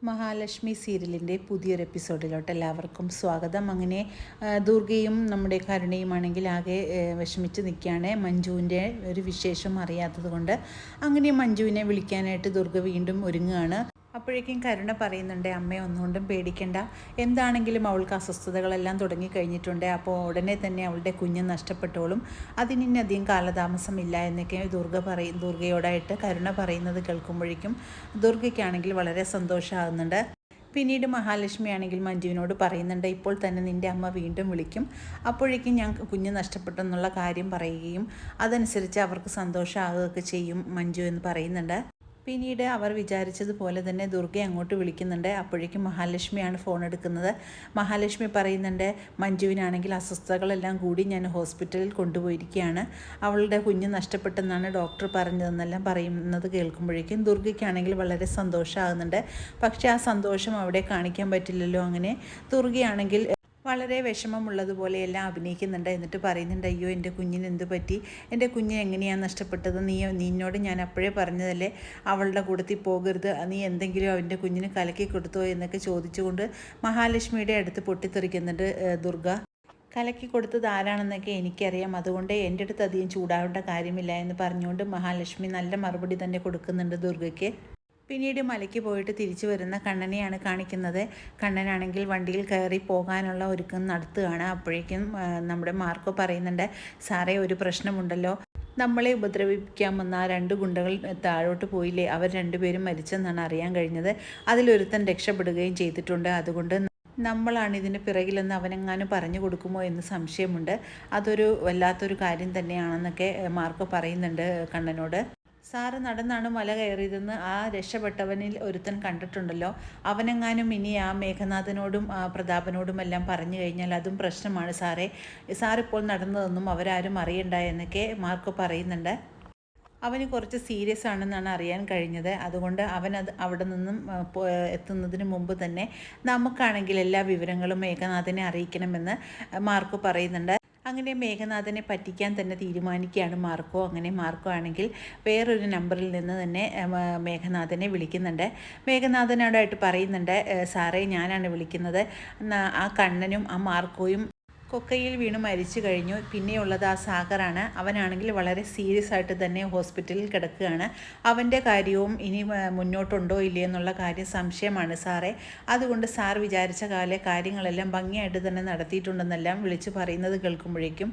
മഹാലക്ഷ്മി സീരിയലിൻ്റെ പുതിയൊരു എപ്പിസോഡിലോട്ട് എല്ലാവർക്കും സ്വാഗതം. അങ്ങനെ ദുർഗയും നമ്മുടെ കരുണയുമാണെങ്കിൽ ആകെ വിഷമിച്ച് നിൽക്കുകയാണ്, മഞ്ജുവിൻ്റെ ഒരു വിശേഷം അറിയാത്തത് കൊണ്ട്. അങ്ങനെ മഞ്ജുവിനെ വിളിക്കാനായിട്ട് ദുർഗ വീണ്ടും ഒരുങ്ങുകയാണ്. അപ്പോഴേക്കും കരുണ പറയുന്നുണ്ട്, അമ്മയെ ഒന്നുകൊണ്ടും പേടിക്കണ്ട, എന്താണെങ്കിലും അവൾക്ക് അസ്വസ്ഥതകളെല്ലാം തുടങ്ങിക്കഴിഞ്ഞിട്ടുണ്ട്, അപ്പോൾ ഉടനെ തന്നെ അവളുടെ കുഞ്ഞ് നഷ്ടപ്പെട്ടോളും, അതിനധികം കാലതാമസമില്ല എന്നൊക്കെ ദുർഗയോടായിട്ട് കരുണ പറയുന്നത് കേൾക്കുമ്പോഴേക്കും ദുർഗയ്ക്കാണെങ്കിൽ വളരെ സന്തോഷമാകുന്നുണ്ട്. പിന്നീട് മഹാലക്ഷ്മി ആണെങ്കിൽ മഞ്ജുവിനോട് പറയുന്നുണ്ട്, ഇപ്പോൾ തന്നെ നിൻ്റെ അമ്മ വീണ്ടും വിളിക്കും, അപ്പോഴേക്കും ഞാൻ കുഞ്ഞ് നഷ്ടപ്പെട്ടെന്നുള്ള കാര്യം പറയുകയും അതനുസരിച്ച് അവർക്ക് സന്തോഷമാകുകയൊക്കെ ചെയ്യും മഞ്ജു എന്ന് പറയുന്നുണ്ട്. പിന്നീട് അവർ വിചാരിച്ചതുപോലെ തന്നെ ദുർഗയെ അങ്ങോട്ട് വിളിക്കുന്നുണ്ട്. അപ്പോഴേക്കും മഹാലക്ഷ്മിയാണ് ഫോൺ എടുക്കുന്നത്. മഹാലക്ഷ്മി പറയുന്നുണ്ട്, മഞ്ജുവിനാണെങ്കിൽ അസ്വസ്ഥതകളെല്ലാം കൂടി ഞാൻ ഹോസ്പിറ്റലിൽ കൊണ്ടുപോയിരിക്കുകയാണ്, അവളുടെ കുഞ്ഞ് നഷ്ടപ്പെട്ടെന്നാണ് ഡോക്ടർ പറഞ്ഞതെന്നെല്ലാം പറയുന്നത് കേൾക്കുമ്പോഴേക്കും ദുർഗയ്ക്കാണെങ്കിൽ വളരെ സന്തോഷമാകുന്നുണ്ട്. പക്ഷേ ആ സന്തോഷം അവിടെ കാണിക്കാൻ പറ്റില്ലല്ലോ. അങ്ങനെ ദുർഗയാണെങ്കിൽ വളരെ വിഷമമുള്ളതുപോലെയെല്ലാം അഭിനയിക്കുന്നുണ്ട്. എന്നിട്ട് പറയുന്നുണ്ട്, അയ്യോ എൻ്റെ കുഞ്ഞിന് എന്ത് പറ്റി, എൻ്റെ കുഞ്ഞ് എങ്ങനെയാണ് നഷ്ടപ്പെട്ടത്, നിന്നോട് ഞാൻ അപ്പോഴേ പറഞ്ഞതല്ലേ അവളുടെ കൂടത്തിൽ പോകരുത്, നീ എന്തെങ്കിലും അവൻ്റെ കുഞ്ഞിന് കലക്കി കൊടുത്തോ എന്നൊക്കെ ചോദിച്ചുകൊണ്ട് മഹാലക്ഷ്മിയുടെ അടുത്ത് പൊട്ടിത്തെറിക്കുന്നുണ്ട് ദുർഗ. കലക്കി കൊടുത്തത് ആരാണെന്നൊക്കെ എനിക്കറിയാം, അതുകൊണ്ട് എൻ്റെ അടുത്ത് അധികം ചൂടാവേണ്ട കാര്യമില്ല എന്ന് പറഞ്ഞുകൊണ്ട് മഹാലക്ഷ്മി നല്ല മറുപടി തന്നെ കൊടുക്കുന്നുണ്ട് ദുർഗയ്ക്ക്. പിന്നീട് മലയ്ക്ക് പോയിട്ട് തിരിച്ചു വരുന്ന കണ്ണനെയാണ് കാണിക്കുന്നത്. കണ്ണനാണെങ്കിൽ വണ്ടിയിൽ കയറി പോകാനുള്ള ഒരുക്കം നടത്തുകയാണ്. അപ്പോഴേക്കും നമ്മുടെ മാർക്കോ പറയുന്നുണ്ട്, സാറേ ഒരു പ്രശ്നമുണ്ടല്ലോ, നമ്മളെ ഉപദ്രവിക്കാമെന്ന ആ 2 ഗുണ്ടകൾ താഴോട്ട് പോയില്ലേ, അവർ 2 പേരും മരിച്ചെന്നാണ് അറിയാൻ കഴിഞ്ഞത്, അതിലൊരുത്തൻ രക്ഷപ്പെടുകയും ചെയ്തിട്ടുണ്ട്, അതുകൊണ്ട് നമ്മളാണ് ഇതിന് പിറകിലെന്ന് അവനെങ്ങാനും പറഞ്ഞു കൊടുക്കുമോ എന്ന് സംശയമുണ്ട്, അതൊരു വല്ലാത്തൊരു കാര്യം തന്നെയാണെന്നൊക്കെ മാർക്കോ പറയുന്നുണ്ട് കണ്ണനോട്. സാറ് നടന്നാണ് മല കയറിയതെന്ന് ആ രക്ഷപ്പെട്ടവനിൽ ഒരുത്തൻ കണ്ടിട്ടുണ്ടല്ലോ, അവനെങ്ങാനും ഇനി ആ മേഘനാഥനോടും പ്രതാപനോടുമെല്ലാം പറഞ്ഞു കഴിഞ്ഞാൽ അതും പ്രശ്നമാണ് സാറേ, സാറിപ്പോൾ നടന്നതൊന്നും അവരാരും അറിയണ്ട എന്നൊക്കെ മാർക്കോ പറയുന്നുണ്ട്. അവന് കുറച്ച് സീരിയസ് ആണെന്നാണ് അറിയാൻ കഴിഞ്ഞത്, അതുകൊണ്ട് അവനത് അവിടെ നിന്നും എത്തുന്നതിന് മുമ്പ് തന്നെ നമുക്കാണെങ്കിൽ എല്ലാ വിവരങ്ങളും മേഘനാഥനെ അറിയിക്കണമെന്ന് മാർക്കോ പറയുന്നുണ്ട്. അങ്ങനെ മേഘനാഥനെ പറ്റിക്കാൻ തന്നെ തീരുമാനിക്കുകയാണ് മാർക്കോ. അങ്ങനെ മാർക്കോ ആണെങ്കിൽ വേറൊരു നമ്പറിൽ നിന്ന് തന്നെ മേഘനാഥനെ വിളിക്കുന്നുണ്ട്. മേഘനാഥനോടായിട്ട് പറയുന്നുണ്ട്, സാറേ ഞാനാണ് വിളിക്കുന്നത്, ആ കണ്ണനും ആ മാർക്കോയും കൊക്കയിൽ വീണ് മരിച്ചു കഴിഞ്ഞു, പിന്നെയുള്ളത് ആ സാഗറാണ്, അവനാണെങ്കിൽ വളരെ സീരിയസ് ആയിട്ട് തന്നെ ഹോസ്പിറ്റലിൽ കിടക്കുകയാണ്, അവൻ്റെ കാര്യവും ഇനി മുന്നോട്ടുണ്ടോ ഇല്ലേ എന്നുള്ള കാര്യം സംശയമാണ് സാറേ, അതുകൊണ്ട് സാർ വിചാരിച്ച കാര്യങ്ങളെല്ലാം ഭംഗിയായിട്ട് തന്നെ നടത്തിയിട്ടുണ്ടെന്നെല്ലാം വിളിച്ചു പറയുന്നത് കേൾക്കുമ്പോഴേക്കും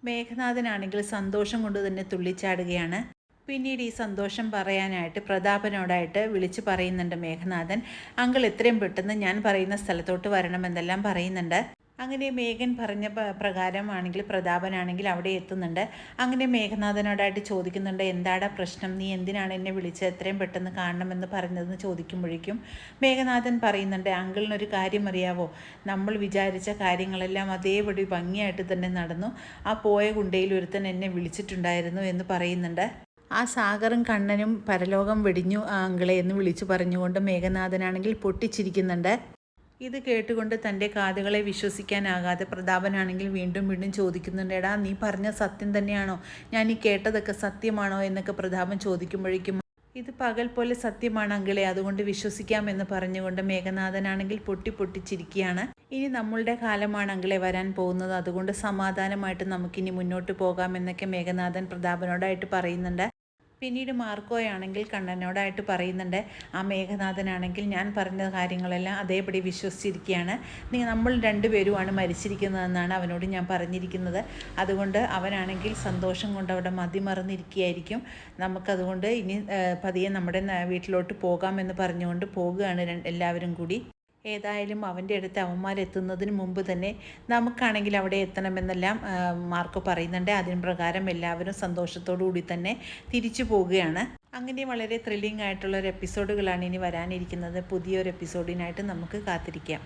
മേഘനാഥനാണെങ്കിൽ സന്തോഷം കൊണ്ട് തന്നെ തുള്ളിച്ചാടുകയാണ്. പിന്നീട് ഈ സന്തോഷം പറയാനായിട്ട് പ്രതാപനോടായിട്ട് വിളിച്ചു പറയുന്നുണ്ട് മേഘനാഥൻ, അങ്കിൾ എത്രയും പെട്ടെന്ന് ഞാൻ പറയുന്ന സ്ഥലത്തോട്ട് വരണമെന്നെല്ലാം പറയുന്നുണ്ട്. അങ്ങനെ മേഘൻ പറഞ്ഞ പ്രകാരമാണെങ്കിൽ പ്രതാപനാണെങ്കിൽ അവിടെ എത്തുന്നുണ്ട്. അങ്ങനെ മേഘനാഥനോടായിട്ട് ചോദിക്കുന്നുണ്ട്, എന്താടാ പ്രശ്നം, നീ എന്തിനാണ് എന്നെ വിളിച്ചത്, എത്രയും പെട്ടെന്ന് കാണണമെന്ന് പറഞ്ഞതെന്ന് ചോദിക്കുമ്പോഴേക്കും മേഘനാഥൻ പറയുന്നുണ്ട്, അങ്കിളിനൊരു കാര്യം അറിയാവോ, നമ്മൾ വിചാരിച്ച കാര്യങ്ങളെല്ലാം അതേപടി ഭംഗിയായിട്ട് തന്നെ നടന്നു, ആ പോയ ഗുണ്ടയിൽ ഒരുത്തൻ എന്നെ വിളിച്ചിട്ടുണ്ടായിരുന്നു എന്ന് പറയുന്നുണ്ട്. ആ സാഗറും കണ്ണനും പരലോകം വെടിഞ്ഞു അങ്കിളെ എന്ന് വിളിച്ചു പറഞ്ഞുകൊണ്ട് മേഘനാഥനാണെങ്കിൽ പൊട്ടിച്ചിരിക്കുന്നുണ്ട്. ഇത് കേട്ടുകൊണ്ട് തൻ്റെ കാതുകളെ വിശ്വസിക്കാനാകാതെ പ്രതാപനാണെങ്കിൽ വീണ്ടും വീണ്ടും ചോദിക്കുന്നുണ്ട്, എടാ നീ പറഞ്ഞ സത്യം തന്നെയാണോ, ഞാൻ ഈ കേട്ടതൊക്കെ സത്യമാണോ എന്നൊക്കെ പ്രതാപൻ ചോദിക്കുമ്പോഴേക്കും ഇത് പകൽ പോലെ സത്യമാണ് അങ്കിളെ, അതുകൊണ്ട് വിശ്വസിക്കാമെന്ന് പറഞ്ഞുകൊണ്ട് മേഘനാഥനാണെങ്കിൽ പൊട്ടിച്ചിരിക്കുകയാണ്. ഇനി നമ്മളുടെ കാലമാണ് അങ്കിളെ വരാൻ പോകുന്നത്, അതുകൊണ്ട് സമാധാനമായിട്ട് നമുക്കിനി മുന്നോട്ട് പോകാമെന്നൊക്കെ മേഘനാഥൻ പ്രതാപനോടായിട്ട് പറയുന്നുണ്ട്. പിന്നീട് മാർക്കോയാണെങ്കിൽ കണ്ണനോടായിട്ട് പറയുന്നുണ്ട്, ആ മേഘനാഥനാണെങ്കിൽ ഞാൻ പറഞ്ഞ കാര്യങ്ങളെല്ലാം അതേപടി വിശ്വസിച്ചിരിക്കുകയാണ്, നമ്മൾ 2 പേരുമാണ് മരിച്ചിരിക്കുന്നതെന്നാണ് അവനോട് ഞാൻ പറഞ്ഞിരിക്കുന്നത്, അതുകൊണ്ട് അവനാണെങ്കിൽ സന്തോഷം കൊണ്ട് അവിടെ മതിമറന്നിരിക്കുകയായിരിക്കും, നമുക്കതുകൊണ്ട് ഇനി പതിയെ നമ്മുടെ വീട്ടിലോട്ട് പോകാമെന്ന് പറഞ്ഞുകൊണ്ട് പോകുകയാണ് എല്ലാവരും കൂടി. ഏതായാലും അവൻ്റെ അടുത്ത് അവന്മാരെത്തുന്നതിന് മുമ്പ് തന്നെ നമുക്കാണെങ്കിൽ അവിടെ എത്തണമെന്നെല്ലാം മാർക്കോ പറയുന്നുണ്ട്. അതിന് പ്രകാരം എല്ലാവരും സന്തോഷത്തോടു കൂടി തന്നെ തിരിച്ചു പോവുകയാണ്. അങ്ങനെ വളരെ ത്രില്ലിംഗ് ആയിട്ടുള്ളൊരു എപ്പിസോഡുകളാണ് ഇനി വരാനിരിക്കുന്നത്. പുതിയൊരു എപ്പിസോഡിനായിട്ട് നമുക്ക് കാത്തിരിക്കാം.